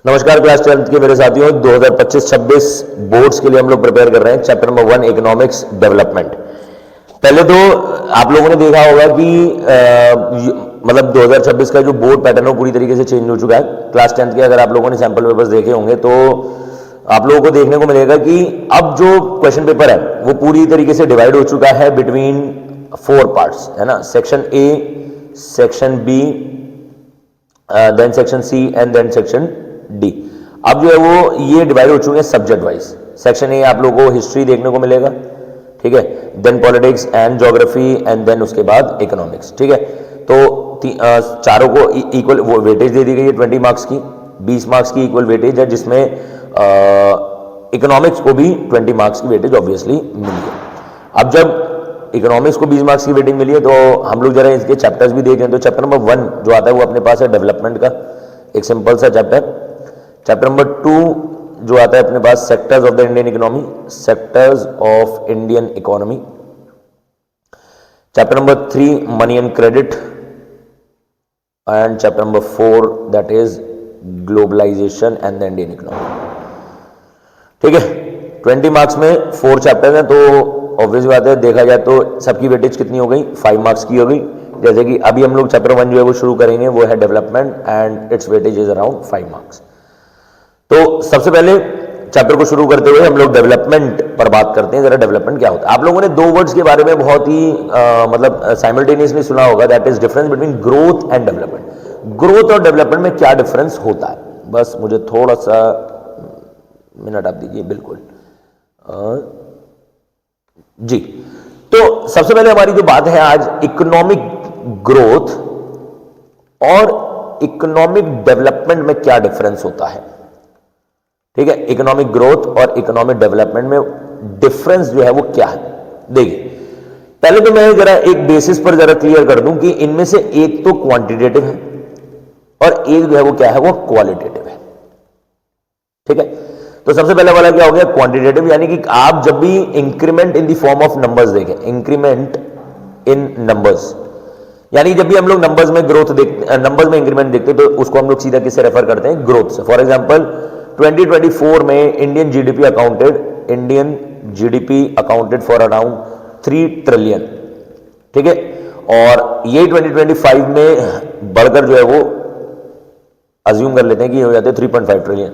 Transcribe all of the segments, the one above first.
नमस्कार class 12th के मेरे साथियों, 2025-26 बोर्ड्स के लिए हम लोग प्रिपेयर कर रहे हैं। Chapter number 1 economics development. पहले तो आप लोगों ने देखा होगा कि मतलब 2026 का जो बोर्ड पैटर्न है वो पूरी तरीके से चेंज हो चुका है। क्लास 10th के अगर आप लोगों ने सैंपल पेपर्स देखे होंगे तो आप लोगों को देखने को मिलेगा कि अब जो क्वेश्चन पेपर है वो पूरी तरीके से डिवाइड हो चुका है बिटवीन 4 पार्ट्स, है ना। Section A, section B, then section C and then section D. अब जो है वो ये डिवाइड हो चुके हैं सब्जेक्ट वाइज। सेक्शन ए आप लोगों को हिस्ट्री देखने को मिलेगा, ठीक है, then politics and geography and then उसके बाद इकोनॉमिक्स, ठीक है। तो चारों को इक्वल वो वेटेज दे दी गई है 20 मार्क्स की, 20 मार्क्स की इक्वल वेटेज है, जिसमें इकोनॉमिक्स को भी 20 मार्क्स की वेटेज ऑब्वियसली मिली है। अब जब इकोनॉमिक्स को 20 मार्क्स की वेटेज मिली है तो हम लोग जरा इसके चैप्टर्स भी देखें। तो चैप्टर नंबर 1 जो आता है वो अपने पास है डेवलपमेंट का, एक सिंपल सा चैप्टर। चैप्टर नंबर 2 जो आता है अपने पास sectors of the Indian economy, sectors of Indian economy. Chapter number 3 money and credit and chapter number 4 that is globalization and the Indian economy, ठीक है। 20 मार्क्स में 4 चैप्टर हैं, तो ऑब्वियस बात है देखा जाए तो सबकी वेटेज कितनी हो गई, 5 मार्क्स की हो गई। जैसे कि अभी हम लोग चैप्टर 1 जो है वो शुरू करेंगे, वो है development and it's weightage is around 5 marks. तो सबसे पहले चैप्टर को शुरू करते हुए हम लोग डेवलपमेंट पर बात करते हैं। जरा डेवलपमेंट क्या होता है। आप लोगों ने 2 वर्ड्स के बारे में बहुत ही मतलब साइमल्टेनियसली सुना होगा, that is difference between growth and development. Growth और डेवलपमेंट में क्या डिफरेंस होता है, बस मुझे थोड़ा सा मिनट आप दीजिए। बिल्कुल जी। तो सबसे पहले हमारी जो बात है आज, इकोनॉमिक ग्रोथ और इकोनॉमिक डेवलपमेंट में क्या डिफरेंस होता है, ठीक है। इकोनॉमिक ग्रोथ और इकोनॉमिक डेवलपमेंट में डिफरेंस जो है वो क्या है। देखिए पहले तो मैं जरा एक बेसिस पर जरा क्लियर कर दूं कि इनमें से एक तो क्वांटिटेटिव है और एक जो है वो क्या है, वो क्वालिटेटिव है, ठीक है। तो सबसे पहले वाला क्या हो गया, क्वांटिटेटिव, यानी कि आप जब भी increment in the form of numbers देखें, इंक्रीमेंट इन नंबर्स, यानी जब भी हम लोग नंबर्स में ग्रोथ देखते, नंबर्स में इंक्रीमेंट देखते तो उसको हम लोग सीधा किससे रेफर करते हैं, ग्रोथ से। फॉर एग्जांपल 2024 में Indian GDP accounted for around 3 trillion, ठीक है। और ये 2025 में बढ़कर जो है वो अज्यूम कर लेते हैं कि हो जाते हैं 3.5 ट्रिलियन।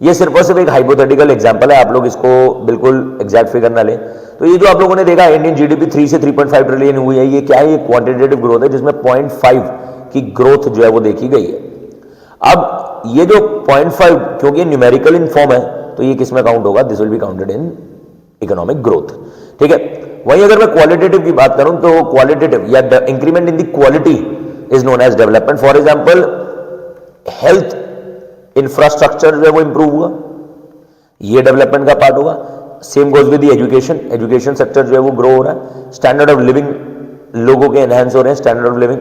ये सिर्फ और सिर्फ एक हाइपोथेटिकल एग्जांपल है, आप लोग इसको बिल्कुल एग्जैक्ट फिगर ना लें। तो ये जो आप लोगों ने देखा इंडियन जीडीपी 3 से 3.5 ट्रिलियन हुई है, ये क्या है, ये क्वांटिटेटिव ग्रोथ है, जिसमें 0.5 की ग्रोथ जो है वो देखी गई है। अब ये जो 0.5 क्योंकि न्यूमेरिकल इन फॉर्म है तो ये किस में काउंट होगा, this will be counted in economic growth, ठीक है। वहीं अगर मैं क्वालिटेटिव की बात करूं तो क्वालिटेटिव या increment in the quality is known as development. For example health infrastructure जो है वो इंप्रूव हुआ, ये डेवलपमेंट का पार्ट होगा। Same goes with the education, education sector जो है वो ग्रो हो रहा है, स्टैंडर्ड ऑफ लिविंग लोगों के एनहांस हो रहे हैं, स्टैंडर्ड ऑफ लिविंग,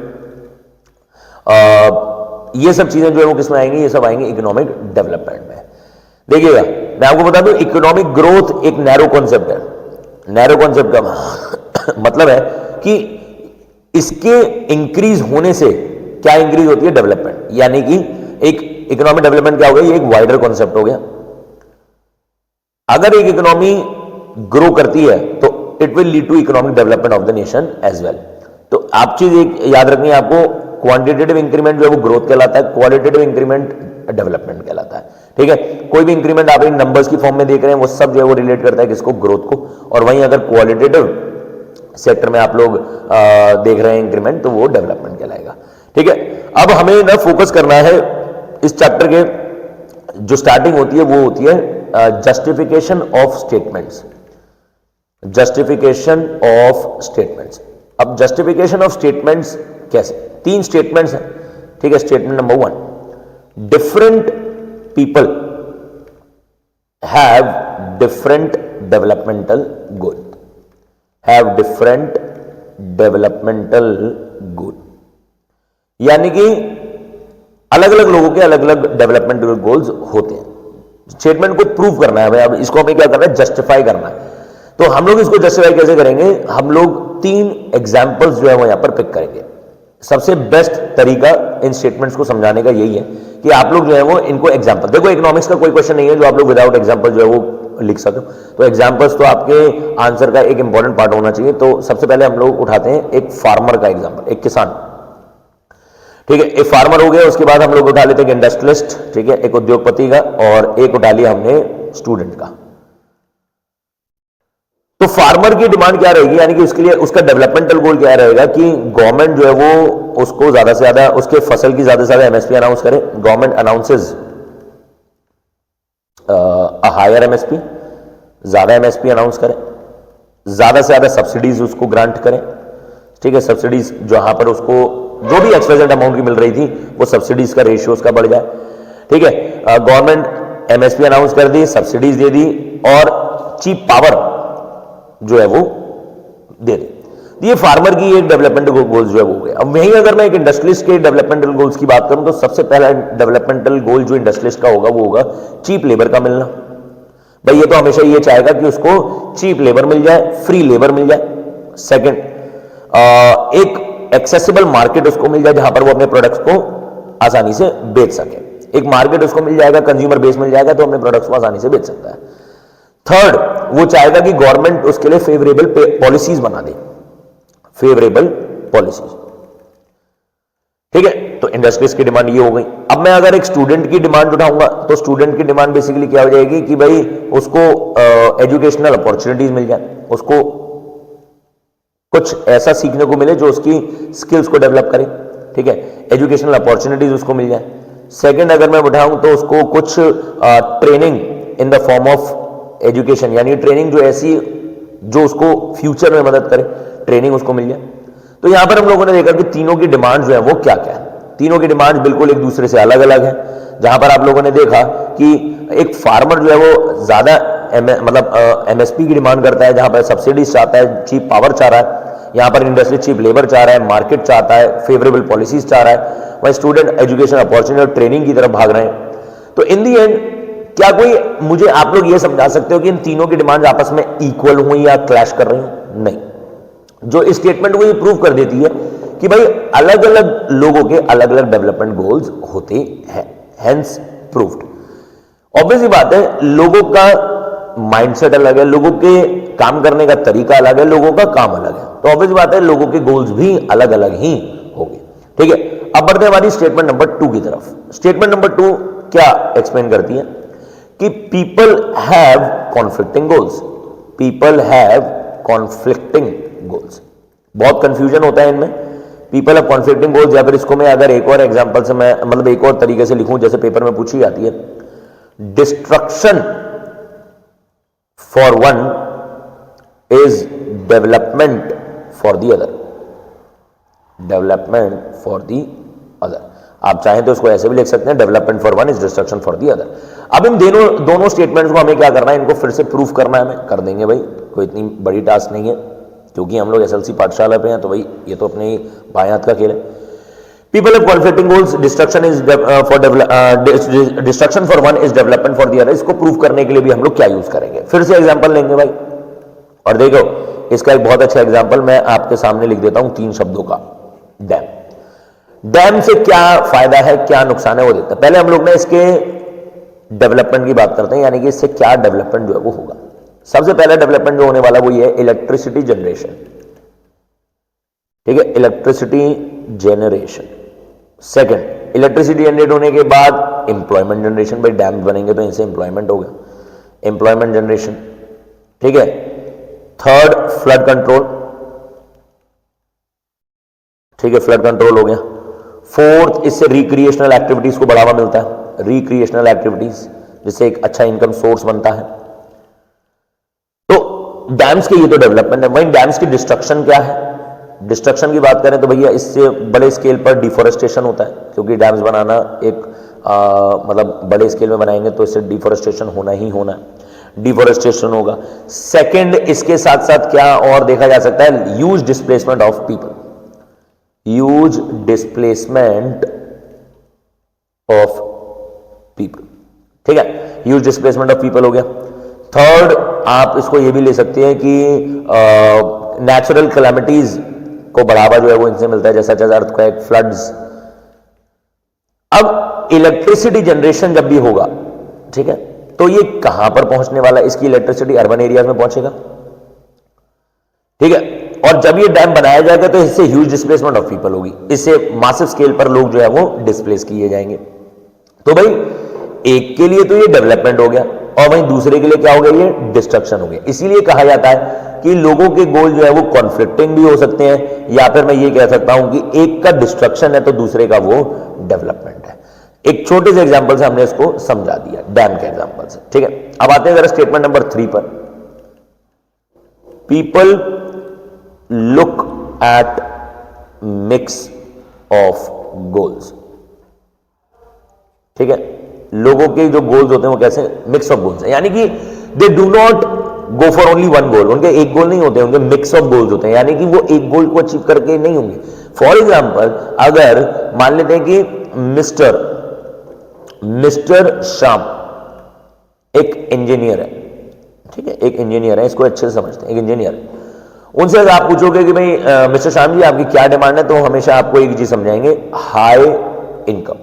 ये सब चीजें जो है वो किसमें आएंगी, ये सब आएंगी इकोनॉमिक डेवलपमेंट में। देखिएगा मैं आपको बता दूं, इकोनॉमिक ग्रोथ एक नैरो कॉन्सेप्ट है। नैरो कॉन्सेप्ट का मतलब है कि इसके इंक्रीज होने से क्या इंक्रीज होती है, डेवलपमेंट। यानी कि एक इकोनॉमिक डेवलपमेंट क्या हो गया, ये एक वाइडर कॉन्सेप्ट हो गया। अगर एक इकोनॉमी ग्रो करती है तो it will lead to economic development of the nation as well. तो आप चीज एक याद रखनी है आपको, क्वांटिटेटिव इंक्रीमेंट जो है वो ग्रोथ कहलाता है, क्वालिटेटिव इंक्रीमेंट डेवलपमेंट कहलाता है, ठीक है। कोई भी इंक्रीमेंट आप इन नंबर्स की फॉर्म में देख रहे हैं वो सब जो है वो रिलेट करता है किसको, ग्रोथ को। और वहीं अगर क्वालिटेटिव सेक्टर में आप लोग देख रहे हैं इंक्रीमेंट तो वो डेवलपमेंट कहलाएगा, ठीक है। अब हमें ना फोकस करना है इस चैप्टर के जो स्टार्टिंग होती है वो होती है justification of statements, justification of statements. अब जस्टिफिकेशन ऑफ स्टेटमेंट्स कैसे, 3 स्टेटमेंट्स हैं, ठीक है। Statement number 1, different people have different developmental goal, have different developmental goal, यानी कि अलग अलग लोगों के अलग अलग डेवलपमेंटल गोल्स होते हैं। स्टेटमेंट को प्रूव करना है, अब इसको हमें क्या करना है, जस्टिफाई करना है। तो हम लोग इसको जस्टिफाई कैसे करेंगे, हम लोग 3 एग्जाम्पल्स जो है वो यहां पर पिक करेंगे। सबसे बेस्ट तरीका इन स्टेटमेंट्स को समझाने का यही है कि आप लोग जो है वो इनको एग्जांपल, देखो इकोनॉमिक्स का कोई क्वेश्चन नहीं है जो आप लोग विदाउट एग्जांपल जो है वो लिख सको, तो एग्जांपल्स तो आपके आंसर का एक इंपॉर्टेंट पार्ट होना चाहिए। तो सबसे पहले हम लोग उठाते हैं एक फार्मर का एग्जांपल, एक किसान, ठीक है, एक फार्मर हो गया। उसके बाद हम लोग उठा लेते हैं इंडस्ट्रियलिस्ट, ठीक है, एक उद्योगपति का, और एक उठा लिया हमने स्टूडेंट का। तो फार्मर की डिमांड क्या रहेगी, यानी कि उसके लिए उसका डेवलपमेंटल गोल क्या रहेगा कि गवर्नमेंट जो है वो उसको ज्यादा से ज्यादा उसके फसल की ज्यादा से ज्यादा एमएसपी अनाउंस करे। गवर्नमेंट अनाउंसेस हायर एमएसपी, ज्यादा एमएसपी अनाउंस करें, ज्यादा से ज्यादा सब्सिडीज उसको ग्रांट करें, ठीक है, सब्सिडीज जहां पर उसको जो भी एक्सपेक्टेड अमाउंट की मिल रही थी वो सब्सिडीज का रेशियो उसका बढ़ जाए, ठीक है। गवर्नमेंट एमएसपी अनाउंस कर दी, सब्सिडीज दे दी, और चीप पावर जो है वो दे दे। ये फार्मर की एक डेवलपमेंटल गोल्स जो है वो हो गया। अब वहीं अगर मैं एक इंडस्ट्रियलिस्ट के डेवलपमेंटल गोल्स की बात करूं तो सबसे पहला डेवलपमेंटल गोल जो इंडस्ट्रियलिस्ट का होगा वो होगा चीप लेबर का मिलना। भाई ये तो हमेशा ये चाहेगा कि उसको चीप लेबर मिल जाए, फ्री लेबर मिल जाए। सेकंड, एक एक्सेसिबल मार्केट उसको मिल जाए जहां पर वो अपने प्रोडक्ट्स को आसानी से बेच सके। एक मार्केट उसको मिल जाएगा, कंज्यूमर बेस मिल जाएगा तो अपने प्रोडक्ट्स को आसानी से बेच सकता है। थर्ड, वो चाहेगा कि गवर्नमेंट उसके लिए फेवरेबल पॉलिसीज बना दे, फेवरेबल पॉलिसीज, ठीक है। तो इंडस्ट्रीज की डिमांड ये हो गई। अब मैं अगर एक स्टूडेंट की डिमांड उठाऊंगा तो स्टूडेंट की डिमांड बेसिकली क्या हो जाएगी कि भाई उसको एजुकेशनल अपॉर्चुनिटीज मिल जाए, उसको कुछ ऐसा सीखने को मिले जो उसकी स्किल्स को डेवलप करे, ठीक है, एजुकेशनल अपॉर्चुनिटीज उसको मिल जाए। सेकंड, अगर मैं उठाऊं तो उसको कुछ training in the form of education, यानी ट्रेनिंग जो ऐसी जो उसको फ्यूचर में मदद करे, ट्रेनिंग उसको मिल जाए। तो यहां पर हम लोगों ने देखा कि तीनों की डिमांड जो है वो क्या क्या है। तीनों की डिमांड बिल्कुल एक दूसरे से अलग अलग है। जहां पर आप लोगों ने देखा कि एक फार्मर जो है वो ज्यादा एमएसपी की डिमांड करता है, जहां पर सब्सिडीज चाहता है, चीप पावर चाह रहा है। यहां पर इंडस्ट्री चीप लेबर चाह रहा है, मार्केट चाहता है, फेवरेबल पॉलिसीज चाह रहा है। वहीं स्टूडेंट एजुकेशन अपॉर्चुनिटी और ट्रेनिंग की तरफ भाग रहे हैं। तो इन दी एंड क्या कोई मुझे आप लोग ये समझा सकते हो कि इन तीनों की डिमांड आपस में इक्वल हुई या क्लैश कर रही हो? नहीं। जो इस स्टेटमेंट को ये प्रूव कर देती है कि भाई अलग अलग लोगों के अलग अलग डेवलपमेंट गोल्स होते हैं, हेंस प्रूव्ड। ऑब्वियसली बात है, लोगों का माइंडसेट अलग है, लोगों के काम करने का तरीका अलग है, लोगों का काम अलग है, तो ऑब्वियसली बात है लोगों के गोल्स भी अलग अलग ही होंगे, ठीक है। अब बढ़ते हैं हमारी स्टेटमेंट नंबर 2 की तरफ। स्टेटमेंट नंबर 2 क्या एक्सप्लेन करती है कि people have conflicting goals, people have conflicting goals. बहुत कंफ्यूजन होता है इनमें, पीपल हैव कॉन्फ्लिक्टिंग गोल्स, या फिर इसको मैं अगर एक और एग्जांपल से मैं एक और तरीके से लिखूं जैसे पेपर में पूछी जाती है, destruction for one is development for the other, development for the other. आप चाहें तो इसको ऐसे भी लिख सकते हैं, development for one is destruction for the other. अब इन दोनों स्टेटमेंट्स को हमें क्या करना है, इनको फिर से प्रूफ करना है, हमें कर देंगे भाई, कोई इतनी बड़ी टास्क नहीं है, क्योंकि हम लोग एसएलसी पाठशाला पे हैं तो भाई ये तो अपने बाएं हाथ का खेल है। People have conflicting goals, destruction for one is development for the other. इसको प्रूव करने के लिए भी हम लोग क्या यूज करेंगे, फिर से एग्जाम्पल लेंगे भाई। और देखो इसका एक बहुत अच्छा एग्जाम्पल मैं आपके सामने लिख देता हूं 3 शब्दों का, डैम। डैम से क्या फायदा है, क्या नुकसान है वो देखते हैं। पहले हम लोग ने इसके डेवलपमेंट की बात करते हैं, यानी कि इससे क्या डेवलपमेंट जो है वो होगा। सबसे पहला डेवलपमेंट जो होने वाला वो ये है इलेक्ट्रिसिटी जनरेशन, ठीक है, electricity generation. Second, electricity generate होने के बाद एम्प्लॉयमेंट जनरेशन, भाई डैम बनेंगे तो इनसे एम्प्लॉयमेंट होगा, एम्प्लॉयमेंट जनरेशन, ठीक है। थर्ड, फ्लड कंट्रोल, ठीक है, फ्लड कंट्रोल हो गया। फोर्थ, इससे रिक्रिएशनल एक्टिविटीज को बढ़ावा मिलता है, रिक्रिएशनल एक्टिविटीज, जिससे एक अच्छा इनकम सोर्स बनता है। तो डैम्स के ये तो डेवलपमेंट है। वहीं डैम्स की डिस्ट्रक्शन क्या है, डिस्ट्रक्शन की बात करें तो भैया इससे बड़े स्केल पर डिफोरेस्टेशन होता है, क्योंकि डैम्स बनाना एक बड़े स्केल में बनाएंगे तो इससे डिफोरेस्टेशन होना ही होना है, डिफोरेस्टेशन होगा। सेकंड, इसके साथ साथ क्या और देखा जा सकता है, huge displacement of people, huge displacement of people, ठीक है, ह्यूज डिस्प्लेसमेंट ऑफ पीपल हो गया। थर्ड, आप इसको ये भी ले सकते हैं कि नेचुरल कैलामिटीज को बढ़ावा जो है वो इनसे मिलता है, जैसा जैसा अर्थक्वेक, फ्लड्स। अब इलेक्ट्रिसिटी जनरेशन जब भी होगा, ठीक है, तो ये कहां पर पहुंचने वाला है? इसकी इलेक्ट्रिसिटी अर्बन एरियाज में पहुंचेगा, ठीक है। और जब ये डैम बनाया जाएगा तो इससे ह्यूज डिस्प्लेसमेंट ऑफ पीपल होगी, इससे मासिव स्केल पर लोग जो है वो डिस्प्लेस किए जाएंगे। तो भाई एक के लिए तो ये डेवलपमेंट हो गया और वहीं दूसरे के लिए क्या हो गया? ये डिस्ट्रक्शन हो गया। इसीलिए कहा जाता है कि लोगों के गोल जो है वो कॉन्फ्लिक्टिंग भी हो सकते हैं, या फिर मैं ये कह सकता हूं कि एक का डिस्ट्रक्शन है तो दूसरे का वो डेवलपमेंट है। एक छोटे से एग्जांपल से हमने इसको समझा दिया, डैम के एग्जांपल से, ठीक है। अब आते हैं जरा स्टेटमेंट नंबर 3 पर। People look at mix of goals, ठीक है। लोगों के जो गोल्स होते हैं वो कैसे? मिक्स ऑफ गोल्स है, यानी कि they do not go for only one goal. उनके एक गोल नहीं होते, उनके मिक्स ऑफ गोल्स होते हैं, यानी कि वो एक गोल को अचीव करके नहीं होंगे। फॉर एग्जाम्पल, अगर मान लेते हैं कि मिस्टर श्याम एक इंजीनियर है, ठीक है, एक इंजीनियर है, इसको अच्छे से समझते हैं, एक इंजीनियर है। उनसे अगर आप पूछोगे कि भाई मिस्टर श्याम जी आपकी क्या डिमांड है, तो हमेशा आपको एक चीज समझाएंगे, हाई इनकम।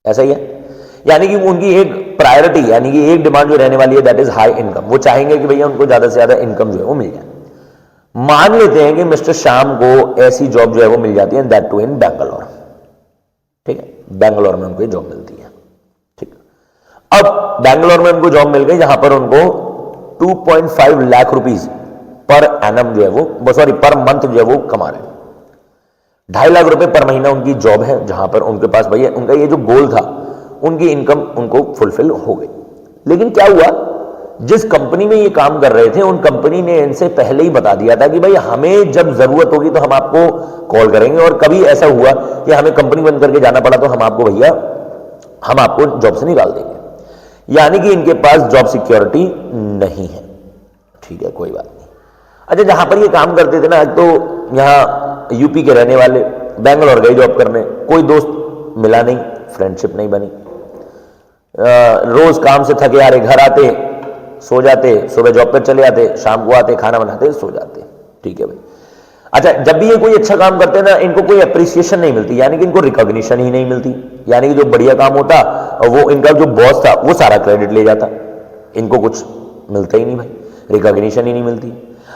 ऐसा ही है, यानी कि उनकी एक प्रायोरिटी, यानी कि एक डिमांड जो रहने वाली है, दैट इज हाई इनकम। वो चाहेंगे कि भैया उनको ज्यादा से ज्यादा इनकम जो है वो मिल जाए। मान लेते हैं कि मिस्टर श्याम को ऐसी जॉब जो है वो मिल जाती है, दैट टू इन बैंगलोर, ठीक है, बैंगलोर में उनको जॉब मिलती है, ठीक। अब बैंगलोर में उनको जॉब मिल गई जहां पर उनको 2.5 लाख रुपीज पर एनम जो है वो, सॉरी पर मंथ जो है वो कमा रहे हैं। 2.5 लाख रुपए पर महीना उनकी जॉब है, जहां पर उनके पास भैया उनका ये जो गोल था, उनकी इनकम उनको फुलफिल हो गई। लेकिन क्या हुआ, जिस कंपनी में ये काम कर रहे थे उन कंपनी ने इनसे पहले ही बता दिया था कि भाई हमें जब जरूरत होगी तो हम आपको कॉल करेंगे, और कभी ऐसा हुआ कि हमें कंपनी बंद करके जाना पड़ा तो हम आपको भैया हम आपको जॉब से निकाल देंगे। यानी कि इनके पास जॉब सिक्योरिटी नहीं है, ठीक है, कोई बात नहीं। अच्छा, जहां पर ये काम करते थे ना, तो यहां यूपी के रहने वाले बैंगलोर गए जॉब करने, कोई दोस्त मिला नहीं, फ्रेंडशिप नहीं बनी, रोज काम से थके आ रहे, घर आते सो जाते, सुबह जॉब पर चले जाते, शाम को आते खाना बनाते सो जाते, ठीक है भाई। अच्छा, जब भी ये कोई अच्छा काम करते ना, इनको कोई अप्रिसिएशन नहीं मिलती, यानी कि इनको रिकॉग्निशन ही नहीं मिलती, यानी कि जो बढ़िया काम होता वो इनका जो बॉस था वो सारा क्रेडिट ले जाता, इनको कुछ मिलता ही नहीं भाई, रिकॉग्निशन ही नहीं मिलती।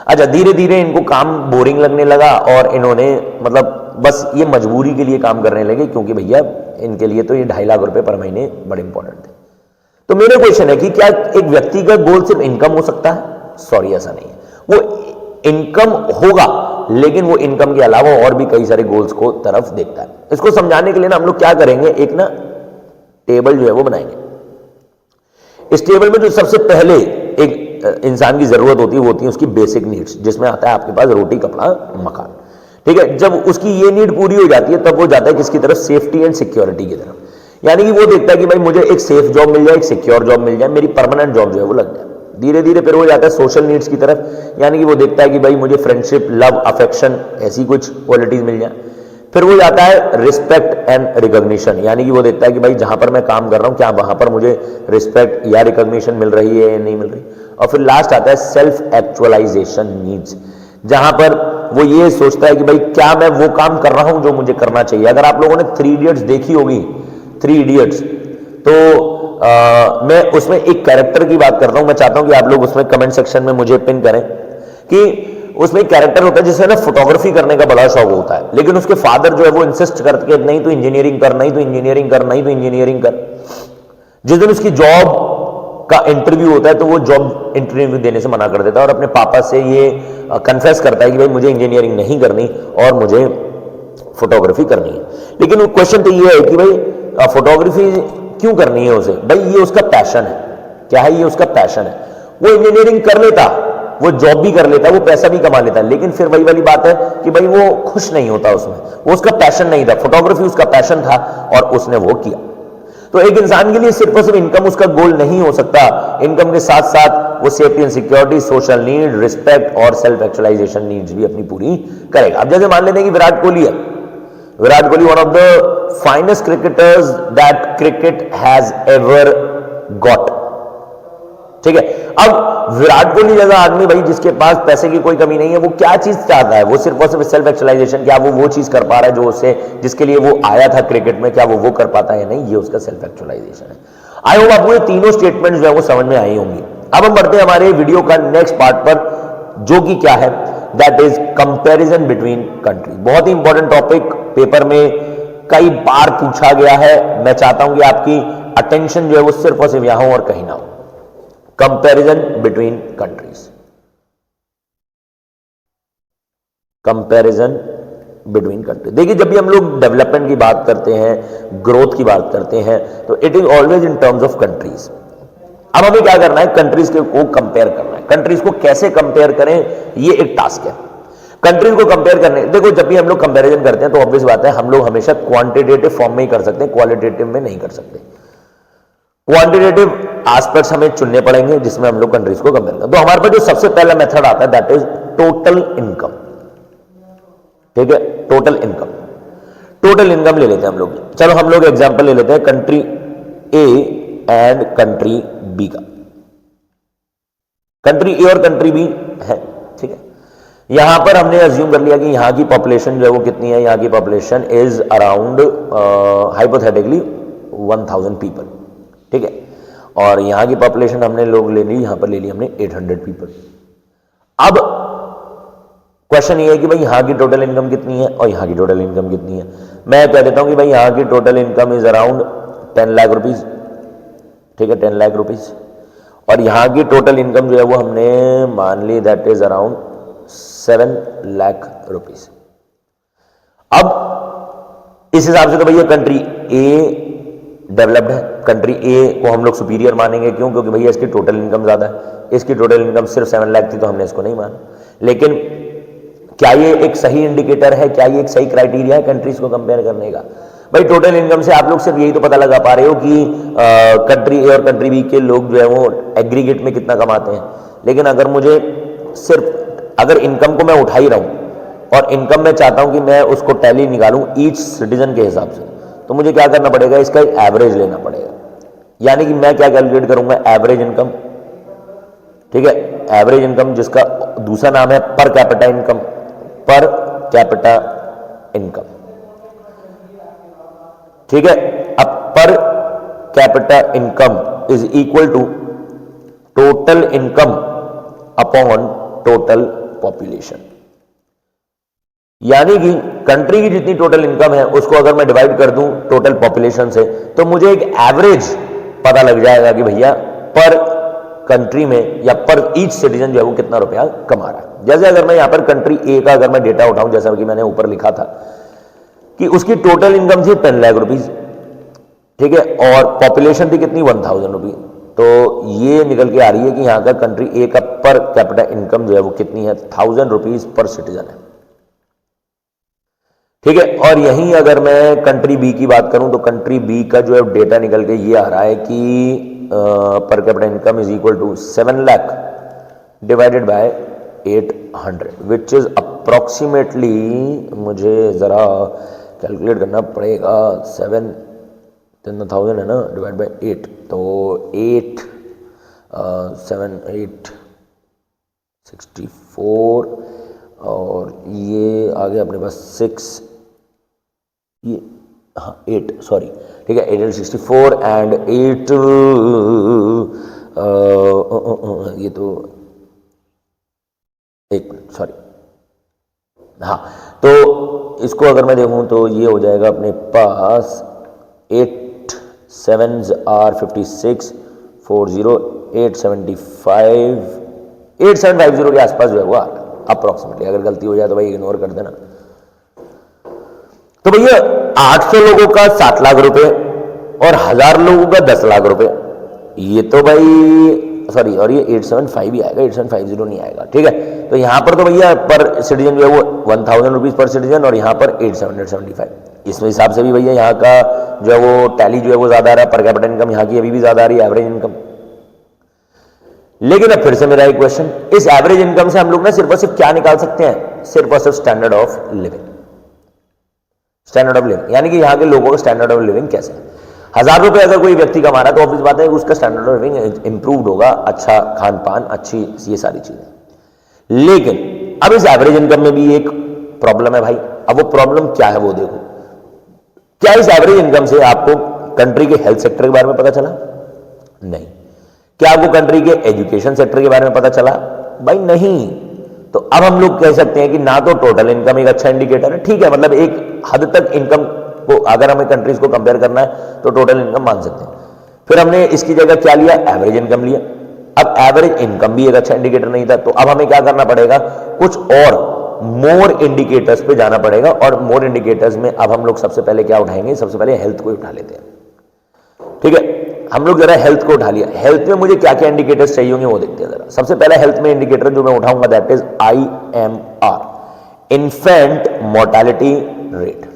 अच्छा, धीरे धीरे इनको काम बोरिंग लगने लगा और इन्होंने मतलब बस ये मजबूरी के लिए काम करने लगे, क्योंकि भैया इनके लिए तो ये 2.5 लाख रुपए पर महीने बड़े इंपॉर्टेंट थे। तो मेरा क्वेश्चन है कि क्या एक व्यक्ति का गोल सिर्फ इनकम हो सकता है? सॉरी, ऐसा नहीं है। वो इनकम होगा, लेकिन वो इनकम के अलावा और भी कई सारे गोल्स को तरफ देखता है। इसको समझाने के लिए ना हम लोग क्या करेंगे, एक ना टेबल जो है वो बनाएंगे। इस टेबल में जो सबसे पहले एक इंसान की जरूरत होती है वो होती है उसकी बेसिक नीड्स, जिसमें आता है आपके पास रोटी, कपड़ा, मकान, ठीक है। जब उसकी ये नीड पूरी हो जाती है तब वो जाता है किसकी तरफ? सेफ्टी एंड सिक्योरिटी की तरफ। यानी कि वो देखता है कि भाई मुझे एक सेफ जॉब मिल जाए, एक सिक्योर जॉब मिल जाए, मेरी परमानेंट जॉब जो है वो लग जाए। धीरे धीरे फिर वो जाता है सोशल नीड्स की तरफ, यानी कि वो देखता है कि भाई मुझे फ्रेंडशिप, लव, अफेक्शन, ऐसी कुछ क्वालिटीज मिल जाए। फिर वो जाता है रिस्पेक्ट एंड रिकॉग्निशन, यानी कि वो देखता है कि भाई जहां पर मैं काम कर रहा हूं क्या वहां पर मुझे रिस्पेक्ट या रिकॉग्निशन मिल रही है या नहीं मिल रही। और फिर लास्ट आता है सेल्फ एक्चुअलाइजेशन नीड्स, जहां पर वो ये सोचता है कि भाई क्या मैं वो काम कर रहा हूं जो मुझे करना चाहिए। अगर आप लोगों ने 3 इडियट्स देखी होगी, 3 इडियट्स, तो मैं उसमें एक कैरेक्टर की बात करता हूं। मैं चाहता हूं कि आप लोग उसमें कमेंट सेक्शन में मुझे पिन करें कि उसमें एक कैरेक्टर होता है जिसे ना फोटोग्राफी करने का बड़ा शौक होता है, लेकिन उसके फादर जो है वो इंसिस्ट करते हैं नहीं तो इंजीनियरिंग कर, नहीं तो इंजीनियरिंग कर, नहीं तो इंजीनियरिंग कर। जिस दिन उसकी जॉब का इंटरव्यू होता है तो वो जॉब इंटरव्यू देने से मना कर देता है और अपने पापा से ये कन्फेस करता है कि भाई मुझे इंजीनियरिंग नहीं करनी और मुझे फोटोग्राफी करनी है। लेकिन वो क्वेश्चन तो ये है कि भाई फोटोग्राफी क्यों करनी है उसे? भाई ये उसका पैशन है। क्या है? ये उसका पैशन है। वो इंजीनियरिंग कर लेता, वो जॉब भी कर लेता, वो पैसा भी कमा लेता, लेकिन फिर वही वाली बात है कि भाई वो खुश नहीं होता उसमें, वो उसका पैशन नहीं था, फोटोग्राफी उसका पैशन था और उसने वो किया। तो एक इंसान के लिए सिर्फ और सिर्फ इनकम उसका गोल नहीं हो सकता, इनकम के साथ साथ वो safety and security, social need, respect और सेल्फ एक्चुअलाइजेशन नीड्स भी अपनी पूरी करेगा। अब जैसे मान लेते हैं कि विराट कोहली है, Virat Kohli one of the finest cricketers that cricket has ever got, ठीक है। अब विराट कोहली जैसा आदमी भाई जिसके पास पैसे की कोई कमी नहीं है, वो क्या चीज चाहता है? वो सिर्फ और सिर्फ सेल्फ एक्चुअलाइजेशन। क्या वो चीज कर पा रहा है जो उसे, जिसके लिए वो आया था क्रिकेट में, क्या वो कर पाता है? नहीं, ये उसका सेल्फ एक्चुअलाइजेशन है। आई होप आपको ये तीनों स्टेटमेंट जो है वो समझ में आई होंगी। अब हम बढ़ते हैं हमारे वीडियो का नेक्स्ट पार्ट पर, जो कि क्या है, that is comparison between country. बहुत ही इंपॉर्टेंट टॉपिक, पेपर में कई बार पूछा गया है। मैं चाहता हूं कि आपकी अटेंशन जो है वो सिर्फ और सिर्फ यहां हो और कहीं ना हो। Comparison between countries, comparison between country. देखिए, जब भी हम लोग डेवलपमेंट की बात करते हैं, ग्रोथ की बात करते हैं, तो it is always in terms of countries. अब हमें क्या करना है? कंट्रीज को कंपेयर करना है। कंट्रीज को कैसे कंपेयर करें, ये एक टास्क है। कंट्रीज को कंपेयर करने, देखो जब भी हम लोग कंपैरिजन करते हैं तो ऑब्वियस बात है, हम लोग हमेशा क्वांटिटेटिव फॉर्म में ही कर सकते हैं, क्वालिटेटिव में नहीं कर सकते। क्वांटिटेटिव एस्पेक्ट्स हमें चुनने पड़ेंगे जिसमें हम लोग कंट्रीज को कंपेयर करें। तो हमारे पास जो सबसे पहला मेथड आता है दैट इज टोटल इनकम। ठीक है, टोटल इनकम। टोटल इनकम ले लेते हैं हम लोग। चलो हम लोग एग्जांपल ले लेते हैं country A and country B का। कंट्री ए और कंट्री बी है, ठीक है। यहां पर हमने अज्यूम कर लिया कि यहां की पॉपुलेशन जो है वो कितनी है। यहां की population is around hypothetically 1000 people, ठीक है। और यहां की पॉपुलेशन हमने लोग ले ली, यहां पर ले ली हमने 800 पीपल। अब क्वेश्चन ये है कि भाई यहां की टोटल इनकम कितनी है और यहां की टोटल इनकम कितनी है। मैं कह देता हूं कि भाई यहां की total income is around 10 lakh rupees, ठीक है, 10 लाख रुपीज। और यहां की टोटल इनकम जो है वो हमने मान ली that is around 7 lakh rupees. अब इस हिसाब से तो भैया कंट्री ए डेवलप्ड है, कंट्री ए को हम लोग सुपीरियर मानेंगे। क्यों? क्योंकि भैया इसकी टोटल इनकम ज्यादा है। इसकी टोटल इनकम सिर्फ 7 लाख थी तो हमने इसको नहीं माना। लेकिन क्या ये एक सही इंडिकेटर है? क्या ये एक सही क्राइटेरिया है कंट्रीज को कंपेयर करने का? भाई टोटल इनकम से आप लोग सिर्फ यही तो पता लगा पा रहे हो कि कंट्री ए और कंट्री बी के लोग जो है वो एग्रीगेट में कितना कमाते हैं। लेकिन अगर मुझे सिर्फ, अगर इनकम को मैं उठा ही रहा हूं और इनकम में चाहता हूं कि मैं उसको टैली निकालूं ईच सिटीजन के हिसाब से, तो मुझे क्या करना पड़ेगा? इसका एक एवरेज लेना पड़ेगा। यानी कि मैं क्या कैलकुलेट करूंगा? एवरेज इनकम, ठीक है। एवरेज इनकम जिसका दूसरा नाम है per capita income, per capita income, ठीक है। अब per capita income is equal to total income upon total population. यानी कि कंट्री की जितनी टोटल इनकम है उसको अगर मैं डिवाइड कर दूं टोटल पॉपुलेशन से, तो मुझे एक एवरेज पता लग जाएगा कि भैया पर कंट्री में या पर ईच सिटीजन जो है वो कितना रुपया कमा रहा है। जैसे अगर मैं यहां पर कंट्री ए का अगर मैं डेटा उठाऊं, जैसा कि मैंने ऊपर लिखा था कि उसकी टोटल इनकम थी 10 लाख रुपीज, ठीक है, और पॉपुलेशन थी कितनी? 1000 रुपीज। तो ये निकल के आ रही है कि यहां का कंट्री ए का पर कैपिटा इनकम जो है वो कितनी है? 1000 रुपीज पर सिटीजन है, ठीक है। और यहीं अगर मैं कंट्री बी की बात करूं तो कंट्री बी का जो है डेटा निकल के ये आ रहा है कि per capita income is equal to 7 lakh divided by 800, which is approximately, मुझे जरा कैलकुलेट करना पड़ेगा, 7,000 है ना, डिवाइड बाय 8, तो 8 7 8 64 और ये आ गया अपने पास 6, ये हाँ 8, सॉरी, ठीक है, 8 64 एंड 8 ये तो एक मिनट, सॉरी, हाँ, तो इसको अगर मैं देखूं तो ये हो जाएगा अपने पास 8 7s are 56 40 8750 के आसपास जो है वो अप्रोक्सीमेटली। अगर गलती हो जाए तो भाई इग्नोर कर देना। तो भैया 800 लोगों का 7 लाख रुपए और 1000 लोगों का 10 लाख रुपए, ये तो भाई सॉरी, और ये 875 ही आएगा, 8750 नहीं आएगा, ठीक है। तो यहां पर तो भैया पर सिटीजन जो है वो 1000 रुपीज पर सिटीजन और यहां पर 8775। इस हिसाब से भी भैया यहाँ का जो है वो टैली जो है वो ज्यादा आ रहा है, पर कैपिटा इनकम यहाँ की अभी भी ज्यादा आ रही है, एवरेज इनकम। लेकिन अब फिर से मेरा एक क्वेश्चन, इस एवरेज इनकम से हम लोग ना सिर्फ और सिर्फ क्या निकाल सकते हैं? सिर्फ और सिर्फ standard of living. Standard of living यानी कि यहाँ के लोगों का स्टैंडर्ड ऑफ लिविंग कैसे है। ₹1000 अगर कोई व्यक्ति कमा रहा है तो ऑब्वियस बात है उसका स्टैंडर्ड ऑफ लिविंग इंप्रूव्ड होगा, अच्छा खान पान, अच्छी ये सारी चीजें। लेकिन अब इस एवरेज इनकम में भी एक प्रॉब्लम है भाई। अब वो प्रॉब्लम क्या है वो देखो। क्या इस एवरेज इनकम से आपको कंट्री के हेल्थ सेक्टर के बारे में पता चला? नहीं। क्या आपको कंट्री के एजुकेशन सेक्टर के बारे में पता चला? भाई नहीं। तो अब हम लोग कह सकते हैं कि ना तो टोटल इनकम एक अच्छा इंडिकेटर है, ठीक है, मतलब एक हद तक इनकम को अगर हमें कंट्रीज को कंपेयर करना है तो टोटल इनकम मान सकते हैं। फिर हमने इसकी जगह क्या लिया? एवरेज इनकम लिया। अब एवरेज इनकम भी एक अच्छा इंडिकेटर नहीं था, तो अब हमें क्या करना पड़ेगा? कुछ और मोर इंडिकेटर्स पे जाना पड़ेगा। और मोर इंडिकेटर्स में अब हम लोग सबसे पहले क्या उठाएंगे? सबसे पहले हेल्थ को उठा लेते हैं। ठीक है, हम लोग जरा हेल्थ को उठा लिया। हेल्थ में मुझे क्या क्या इंडिकेटर्स चाहिए होंगे वो देखते हैं जरा। सबसे पहला हेल्थ में इंडिकेटर जो मैं उठाऊंगा that is IMR, infant mortality rate.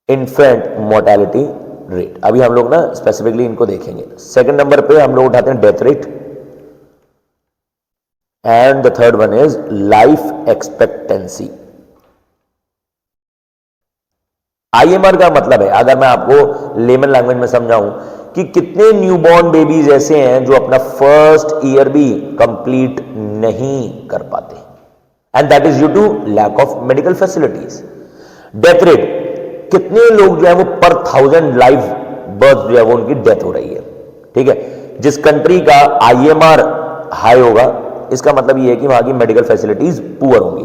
Infant mortality rate, अभी हम लोग ना स्पेसिफिकली इनको देखेंगे। सेकंड नंबर पे हम लोग उठाते हैं death rate, and the third one is life expectancy. IMR का मतलब है, अगर मैं आपको लेमन लैंग्वेज में समझाऊं, कि कितने न्यूबॉर्न बेबीज ऐसे हैं जो अपना फर्स्ट ईयर भी कंप्लीट नहीं कर पाते, and that is due to lack of medical facilities. Death rate, कितने लोग जो है वो पर 1000 लाइव बर्थ जो है वो उनकी डेथ हो रही है। ठीक है, जिस कंट्री का IMR हाई होगा इसका मतलब ये है कि वहां की मेडिकल फैसिलिटीज पुअर होंगी।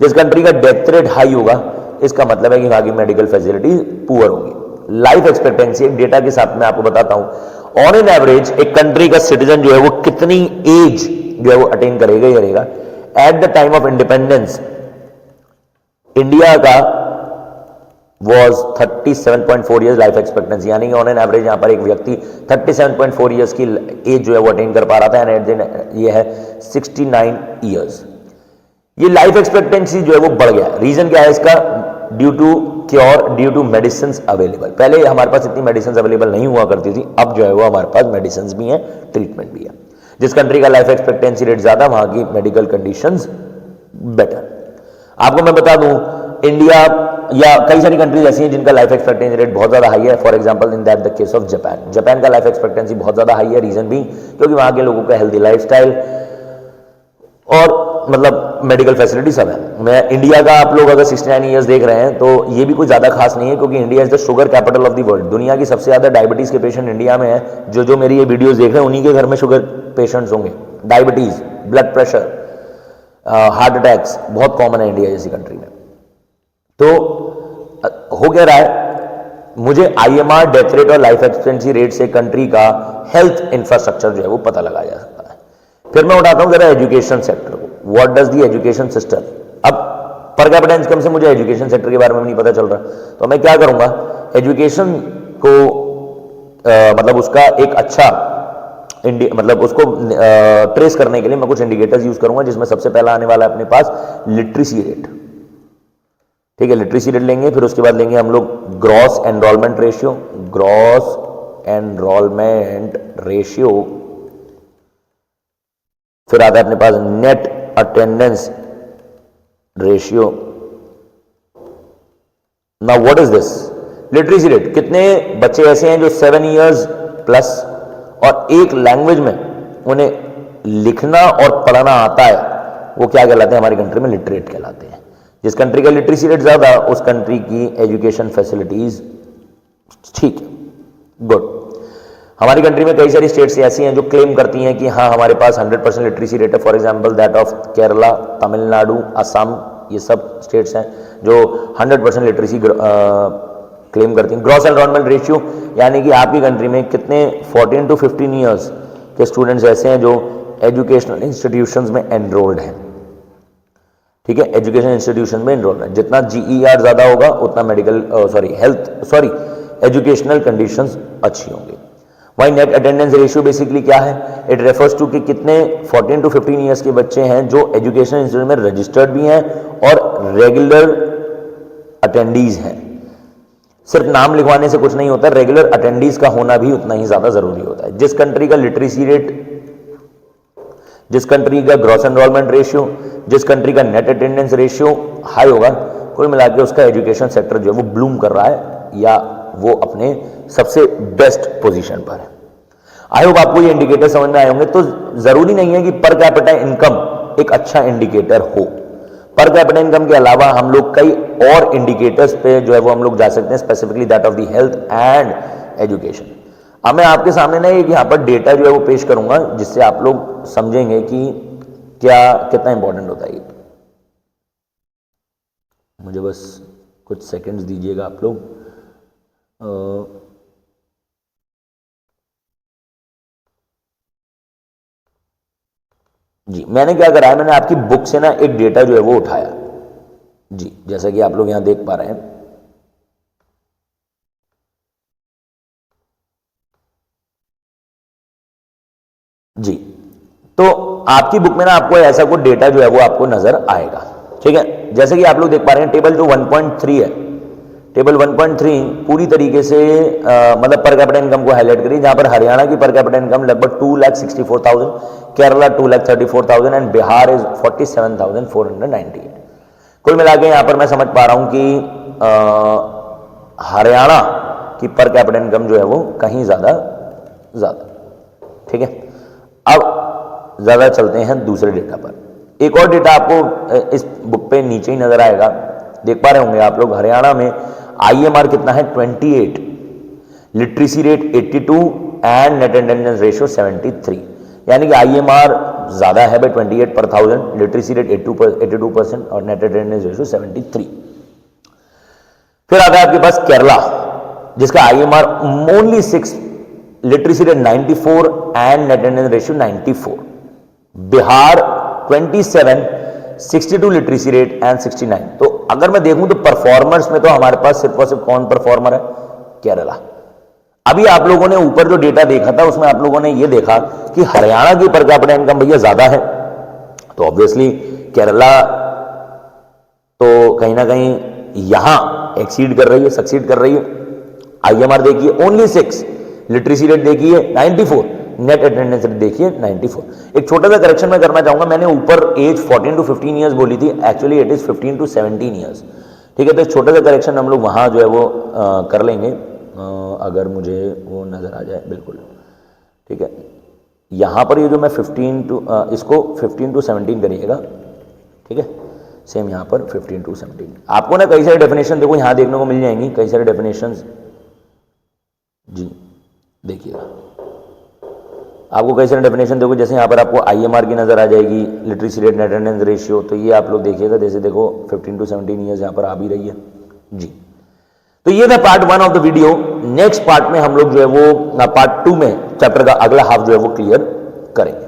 जिस कंट्री का डेथ रेट हाई होगा इसका मतलब है कि वहां की मेडिकल फैसिलिटीज पुअर होंगी। लाइफ एक्सपेक्टेंसी एक डेटा के साथ मैं आपको बताता हूं। ऑन एन एवरेज एक कंट्री का सिटीजन जो है वो कितनी एज जो है वो अटेन करेगा ही करेगा। At the time of independence India का वॉज 37.4 ईयर्स लाइफ एक्सपेक्टेंसी, यानी कि ऑन एन एवरेज यहां पर एक व्यक्ति 37.4 ईयर्स की एज जो है वो अटेन कर पा रहा था, एंड एट दिन ये है 69 ईयर्स। ये लाइफ एक्सपेक्टेंसी जो है वो बढ़ गया। रीजन क्या है इसका? Due to cure, due to medicine available. पहले हमारे पास इतनी मेडिसिन अवेलेबल नहीं हुआ करती थी, अब जो है वो हमारे पास मेडिसिन भी है, ट्रीटमेंट भी है। जिस कंट्री का लाइफ एक्सपेक्टेंसी रेट ज्यादा वहां की मेडिकल कंडीशंस बेटर। आपको मैं बता दूं, इंडिया या कई सारी कंट्रीज ऐसी हैं जिनका लाइफ एक्सपेक्टेंसी रेट बहुत ज्यादा हाई है। For example in that the case of Japan. Japan का लाइफ एक्सपेक्टेंसी बहुत ज्यादा हाई है। रीजन भी क्योंकि वहां के लोगों का हेल्दी लाइफस्टाइल और मतलब मेडिकल फैसिलिटी सब है। मैं इंडिया का आप लोग अगर 69 ईयर्स देख रहे हैं तो ये भी कुछ ज्यादा खास नहीं है, क्योंकि India is the sugar capital of the world. दुनिया की सबसे ज्यादा डायबिटीज के पेशेंट इंडिया में है। जो मेरी ये वीडियोस देख रहे हैं उन्हीं के घर में शुगर पेशेंट्स होंगे। Diabetes, blood pressure, heart attacks बहुत कॉमन है इंडिया जैसी कंट्री में। तो हो क्या रहा है, मुझे IMR, डेथ रेट और लाइफ एक्सपेक्टेंसी रेट से कंट्री का हेल्थ इंफ्रास्ट्रक्चर जो है वो पता लगाया जा सकता है। फिर मैं उठाता हूं जरा एजुकेशन सेक्टर को। What does the education system. अब पर कैपिटा इनकम से मुझे एजुकेशन सेक्टर के बारे में नहीं पता चल रहा, तो मैं क्या करूंगा? एजुकेशन को मतलब उसका एक अच्छा मतलब उसको ट्रेस करने के लिए मैं कुछ इंडिकेटर्स यूज करूंगा, जिसमें सबसे पहला आने वाला है अपने पास लिटरेसी रेट। ठीक है, लिटरेसी रेट लेंगे, फिर उसके बाद लेंगे हम लोग gross enrolment ratio. Gross enrolment ratio, फिर आता है अपने पास net attendance ratio. Now what is this? Literacy rate, कितने बच्चे ऐसे हैं जो 7 ईयर्स प्लस और एक लैंग्वेज में उन्हें लिखना और पढ़ना आता है, वो क्या कहलाते हैं हमारी कंट्री में? लिटरेट कहलाते हैं। जिस कंट्री का लिटरेसी रेट ज्यादा उस कंट्री की एजुकेशन फैसिलिटीज ठीक है, गुड। हमारी कंट्री में कई सारी स्टेट्स ऐसी हैं जो क्लेम करती हैं कि हाँ हमारे पास 100% लिटरेसी रेट है। For example that of Kerala, Tamil Nadu, Assam, ये सब स्टेट्स हैं जो 100% लिटरेसी क्लेम करती हैं। ग्रॉस एनरोलमेंट रेशियो, यानी कि आपकी कंट्री में कितने 14 to 15 ईयर्स के स्टूडेंट्स ऐसे हैं जो एजुकेशनल इंस्टीट्यूशंस में एनरोल्ड हैं। ठीक है, एजुकेशन इंस्टीट्यूशन में एनरोल्ड है। जितना GER ज्यादा होगा उतना मेडिकल एजुकेशनल कंडीशंस अच्छी होंगी। वही नेट अटेंडेंस रेशियो बेसिकली क्या है? इट रेफर्स टू कि कितने 14 to 15 ईयर्स के बच्चे हैं जो एजुकेशन इंस्टीट्यूट में रजिस्टर्ड भी हैं और रेगुलर अटेंडीज हैं। सिर्फ नाम लिखवाने से कुछ नहीं होता, रेगुलर अटेंडीज का होना भी उतना ही ज्यादा जरूरी होता है। जिस कंट्री का लिटरेसी रेट, जिस कंट्री का ग्रॉस एनरोलमेंट रेशियो, जिस कंट्री का नेट अटेंडेंस रेशियो हाई होगा, कुल मिला के उसका एजुकेशन सेक्टर जो है वो ब्लूम कर रहा है या वो अपने सबसे बेस्ट पोजीशन पर है। आई होप आपको ये इंडिकेटर समझ में आए होंगे। तो जरूरी नहीं है कि पर कैपिटा इनकम एक अच्छा इंडिकेटर हो। पर कैपिटा इनकम के अलावा हम लोग कई और इंडिकेटर्स पे जो है वो हम लोग जा सकते हैं, specifically that of the health and education. अब मैं आपके सामने ना एक यहाँ पर डेटा जो है वो पेश करूंगा, जिससे आप लोग समझेंगे कि क्या कितना इंपॉर्टेंट होता है ये। मुझे बस कुछ सेकंड्स दीजिएगा आप लोग। जी, मैंने क्या करा है, मैंने आपकी बुक से ना एक डेटा जो है वो उठाया जी, जैसा कि आप लोग यहां देख पा रहे हैं। जी, तो आपकी बुक में ना आपको ऐसा कुछ डेटा जो है वो आपको नजर आएगा। ठीक है, जैसे कि आप लोग देख पा रहे हैं टेबल जो 1.3 है, टेबल 1.3 पूरी तरीके से मतलब पर कैपिटा इनकम को हाईलाइट करिए, जहां पर हरियाणा की पर कैपिटा इनकम लगभग 2,64,000, केरला 2,34,000 एंड बिहार इज 47,498। कुल मिला के यहां पर मैं समझ पा रहा हूं कि हरियाणा की पर कैपिटा इनकम जो है वो कहीं ज्यादा। ठीक है, अब ज्यादा चलते हैं दूसरे डेटा पर। एक और डेटा आपको इस बुक पे नीचे ही नजर आएगा, देख पा रहे होंगे आप लोग। हरियाणा में आईएमआर कितना है 28, literacy rate 82 and net attendance ratio 73, यानी कि आईएमआर ज्यादा है बाय 28 पर 1000, लिटरेसी रेट 82% और नेट अटेंडेंस रेशियो 73। फिर आता है आपके पास केरला, जिसका IMR only 6, literacy rate 94 and net attendance ratio 94। Bihar 27, 62 literacy rate and 69। तो अगर मैं देखूं तो परफॉर्मर्स में तो हमारे पास सिर्फ और सिर्फ कौन परफॉर्मर है, केरला। अभी आप लोगों ने ऊपर जो डेटा देखा था उसमें आप लोगों ने ये देखा कि हरियाणा की पर कैपिटा इनकम भैया ज्यादा है, तो ऑब्वियसली केरला तो कहीं ना कहीं यहां एक्सीड कर रही है, सक्सीड कर रही है। आईएमआर देखिए ओनली 6, लिटरेसी रेट देखिए 94, नेट अटेंडेंस रेट देखिए 94। एक छोटा सा करेक्शन मैं करना चाहूंगा, मैंने ऊपर एज 14 to 15 ईयर्स बोली थी, actually it is 15 to 17 years. ठीक है, तो एक छोटा सा करेक्शन हम लोग वहां जो है वो कर लेंगे, अगर मुझे वो नजर आ जाए। बिल्कुल ठीक है, यहां पर ये जो मैं 15 to इसको 15 to 17 करिएगा। ठीक है, सेम यहां पर 15 to 17। आपको ना कई सारी डेफिनेशन देखो यहां देखने को मिल जाएंगी, कई सारी डेफिनेशन जी देखिएगा। आपको कई सारे डेफिनेशन देखो, जैसे यहाँ पर आपको आईएमआर की नजर आ जाएगी, literacy rate, net attendance ratio, तो ये आप लोग देखिएगा। जैसे देखो 15 to 17 ईयर्स यहाँ पर आ भी रही है जी। तो ये था part 1 of the video. Next part में हम लोग जो है वो पार्ट 2 में चैप्टर का अगला हाफ जो है वो क्लियर करेंगे।